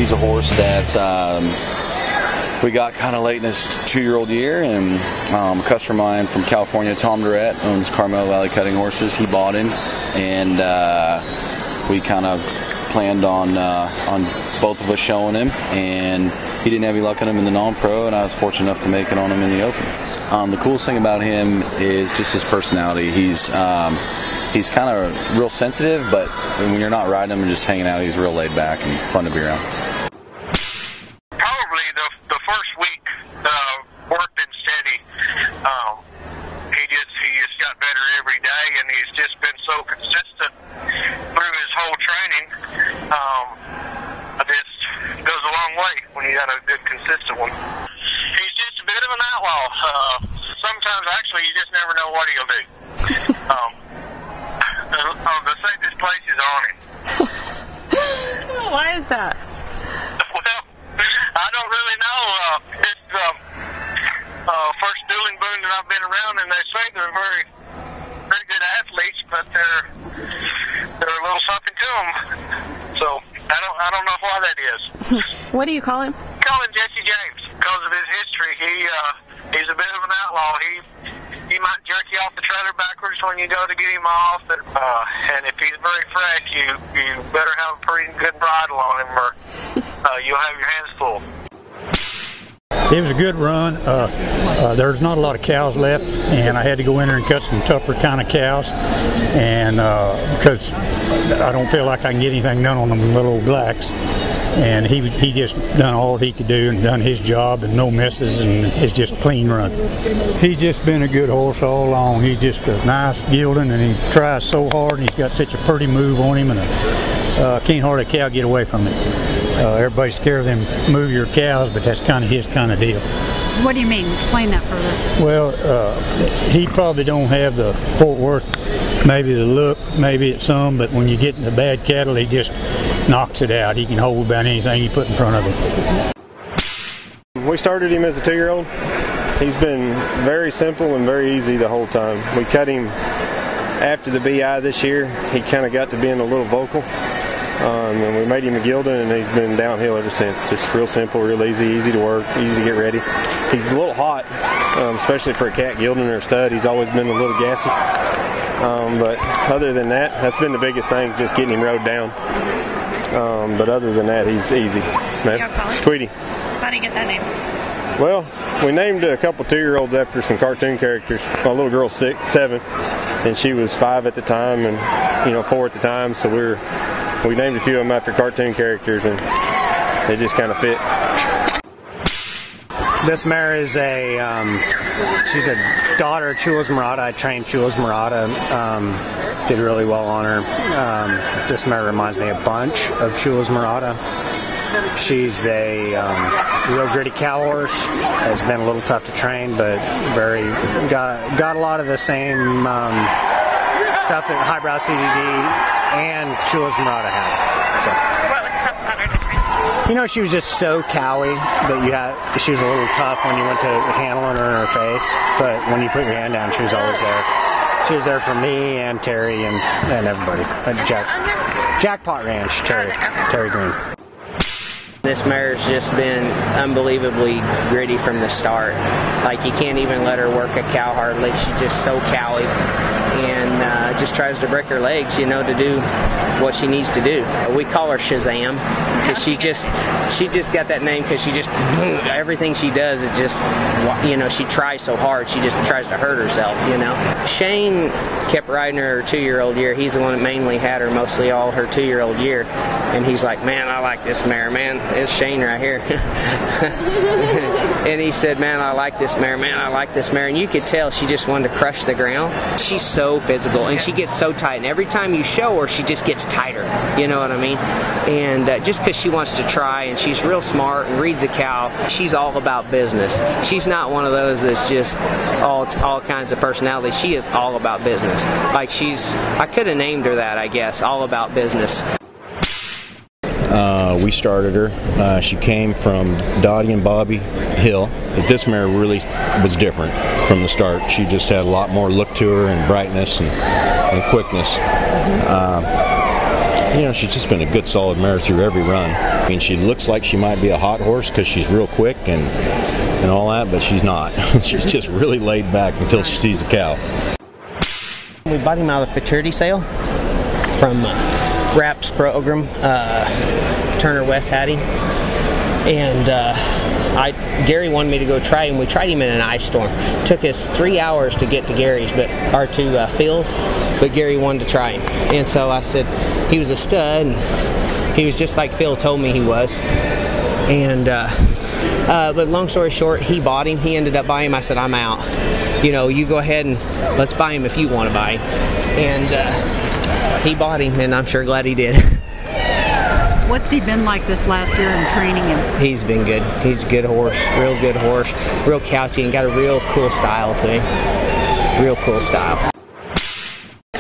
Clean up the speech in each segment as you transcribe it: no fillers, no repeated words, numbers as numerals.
He's a horse that we got kind of late in his 2-year-old year, and a customer of mine from California, Tom Durrett, owns Carmel Valley Cutting Horses. He bought him, and we kind of planned on both of us showing him, and he didn't have any luck on him in the non-pro, and I was fortunate enough to make it on him in the open. The coolest thing about him is just his personality. He's kind of real sensitive, but when you're not riding him and just hanging out, he's real laid back and fun to be around. Probably the first week worked been steady. He just got better every day, and he's just been so consistent through his whole training. This goes a long way when you got a good, consistent one. He's just a bit of an outlaw. Sometimes, actually, you just never know what he'll do. The safest place is on him. Why is that? Well, I don't really know. It's the first dueling boon that I've been around, and they say they're very good athletes, but they're a little something to them. So I don't know why that is. What do you call him? Call him Jesse James because of his history. He's a bit of an outlaw. He might jerk you off the trailer backwards when you go to get him off, and if he's very fresh, you better have a pretty good bridle on him, or you'll have your hands full. It was a good run. There's not a lot of cows left, and I had to go in there and cut some tougher kind of cows, and because I don't feel like I can get anything done on them little old blacks. And he just done all he could do and done his job, and no misses, and it's just a clean run. He's just been a good horse all along. He's just a nice gelding, and he tries so hard, and he's got such a pretty move on him, and can't hardly a cow get away from him. Everybody's scared of them move your cows, but that's kind of his kind of deal. What do you mean? Explain that further. Well, he probably don't have the Fort Worth, maybe the look, maybe it's some, but when you get into bad cattle, he just knocks it out. He can hold about anything you put in front of him. We started him as a 2-year-old. He's been very simple and very easy the whole time. We cut him after the BI this year. He kind of got to being a little vocal. And we made him a gelding, and he's been downhill ever since. Just real simple, real easy to work, easy to get ready. He's a little hot, especially for a cat gelding or a stud. He's always been a little gassy. But other than that, that's been the biggest thing, just getting him rode down. But other than that, he's easy. Tweety. How do you get that name? Well, we named a couple 2-year-olds after some cartoon characters. My little girl's 7, and she was 5 at the time, and 4 at the time. So we named a few of them after cartoon characters, and they just kind of fit. This mare is she's a daughter of Chula's Murata. I trained Chula's Murata, did really well on her. This mare reminds me a bunch of Chula's Murata. She's a real gritty cow horse. Has been a little tough to train, but got a lot of the same stuff that highbrow CDD and Chula's Murata had. So. What was tough about her to train? She was just so cowy that she was a little tough when you went to handling her in her face, but when you put your hand down, she was always there. She was there for me and Terry and everybody. Jackpot Ranch, Terry Green. This mare's just been unbelievably gritty from the start. Like, you can't even let her work a cow hardly. She's just so cowy, and just tries to break her legs, to do what she needs to do. We call her Shazam because she just got that name because she just everything she does is just she tries so hard, she just tries to hurt herself. Shane kept riding her 2-year-old year. He's the one that mainly had her mostly all her 2-year-old year, and he's like, man, I like this mare, man. It's Shane right here. And he said, man, I like this mare, and you could tell she just wanted to crush the ground. She's so physical, and she gets so tight, and every time you show her, she just gets tighter, you know what I mean? And just because she wants to try, and she's real smart and reads a cow, she's all about business. She's not one of those that's just all kinds of personality. She is all about business. Like, I could have named her that, I guess, all about business. We started her. She came from Dottie and Bobby Hill. But this mare really was different from the start. She just had a lot more look to her, and brightness and quickness. you know, she's just been a good solid mare through every run. I mean, she looks like she might be a hot horse because she's real quick and all that, but she's not. She's just really laid back until she sees the cow. We bought him out of the Futurity sale from Rapp's program. Turner West had him, and Gary wanted me to go try him. We tried him in an ice storm. Took us 3 hours to get to Gary's, but our two fields. But Gary wanted to try him, and so I said he was a stud. And he was just like Phil told me he was, and. But long story short, he bought him. He ended up buying him. I said, I'm out. You know, you go ahead and let's buy him if you want to buy him. And he bought him, and I'm sure glad he did. What's he been like this last year in training him? He's been good. He's a good horse, real good horse, real couchy, and got a real cool style to him. Real cool style.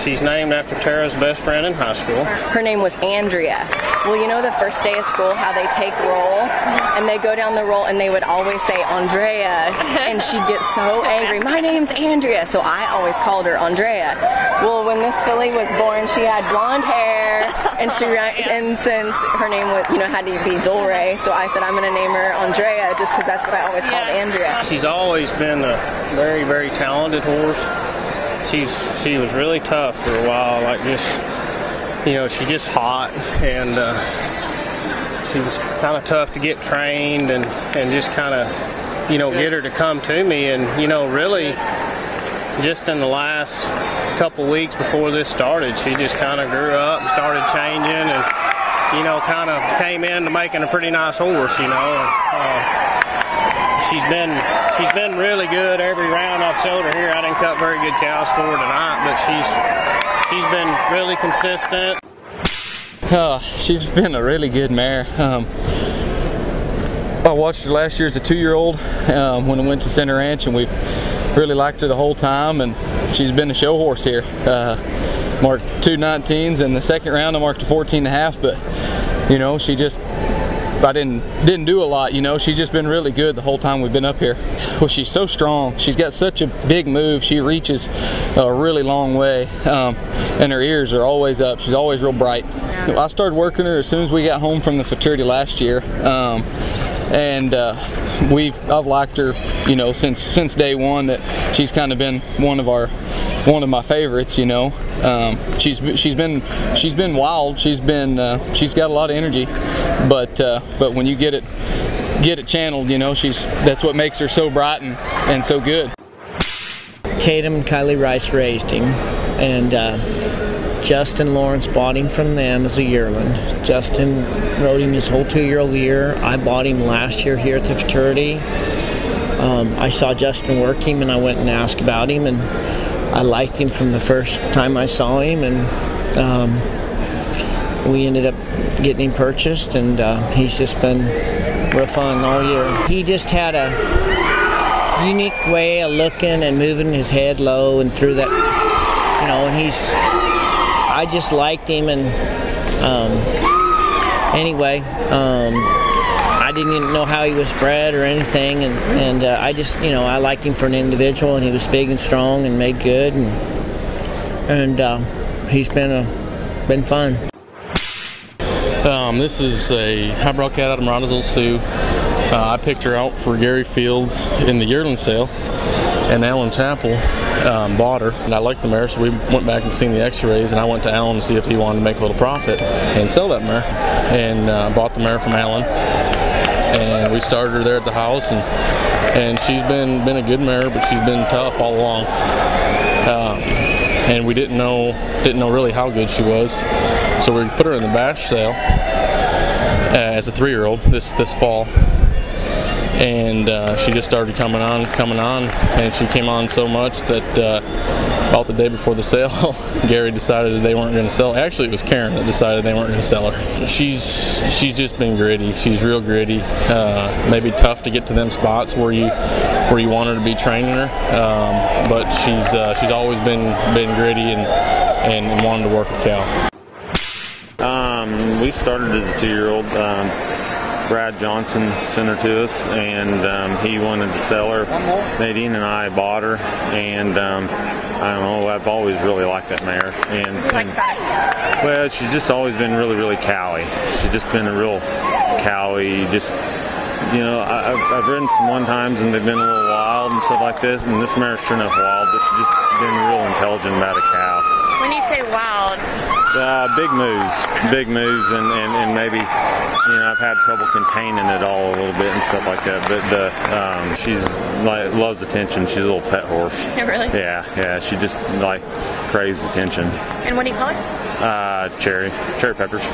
She's named after Tara's best friend in high school. Her name was Andrea. Well, you know the first day of school, how they take roll, and they go down the roll, and they would always say Andrea, and she'd get so angry. My name's Andrea, so I always called her Andrea. Well, when this filly was born, she had blonde hair, and since her name was, had to be Dulray, so I said I'm going to name her Andrea, just because that's what I always called Andrea. She's always been a very, very talented horse. She was really tough for a while, like she's just hot, and she was kind of tough to get trained and just kind of, get her to come to me. And, really just in the last couple weeks before this started, she just kind of grew up and started changing and, kind of came into making a pretty nice horse, She's been really good every round I've showed her here. I didn't cut very good cows for her tonight, but she's been really consistent. She's been a really good mare. I watched her last year as a 2-year-old when I went to Center Ranch, and we really liked her the whole time, and she's been a show horse here. Marked 2.19s, and the second round I marked a 14.5, but she just, I didn't do a lot, she's just been really good the whole time we've been up here. Well, she's so strong. She's got such a big move. She reaches a really long way, and her ears are always up. She's always real bright. I started working her as soon as we got home from the Futurity last year, and I've liked her, since day one. That she's kind of been one of my favorites. She's been wild. She's got a lot of energy, but when you get it channeled, that's what makes her so bright and so good. Tatum and Kylie Rice raised him, and Justin Lawrence bought him from them as a yearling. Justin rode him his whole 2-year-old year. I bought him last year here at the Futurity. I saw Justin work him, and I went and asked about him, and I liked him from the first time I saw him, and we ended up getting him purchased, and he's just been real fun all year. He just had a unique way of looking and moving his head low and through that, and I just liked him, and anyway, I didn't even know how he was bred or anything, and I just, I liked him for an individual, and he was big and strong and made good, and he's been fun. This is a highbrow cat out of Marrasville Sioux. I picked her out for Gary Fields in the yearling sale, and Alan Chappell bought her, and I liked the mare, so we went back and seen the x-rays, and I went to Alan to see if he wanted to make a little profit and sell that mare, and bought the mare from Alan, and we started her there at the house, and she's been a good mare, but she's been tough all along, and we didn't know really how good she was, so we put her in the bash sale as a 3-year-old this fall. And she just started coming on, and she came on so much that about the day before the sale, Gary decided that they weren't going to sell her. Actually, it was Karen that decided they weren't going to sell her. She's just been gritty. She's real gritty. Maybe tough to get to them spots where you want her to be training her, but she's always been gritty and wanted to work a cow. We started as a 2-year-old. Brad Johnson sent her to us, and he wanted to sell her. Nadine and I bought her, and I don't know, I've always really liked that mare. Well, she's just always been really, really cowy. She's just been a real cowy, just, you know, I've ridden some one times and they've been a little wild and stuff like this, and this mare's sure enough wild, but she's just been real intelligent about a cow. When you say wild? Big moves, and maybe, you know, I've had trouble containing it all a little bit and stuff like that. But she's like loves attention. She's a little pet horse. Really? Yeah. She just like craves attention. And what do you call it? Cherry peppers.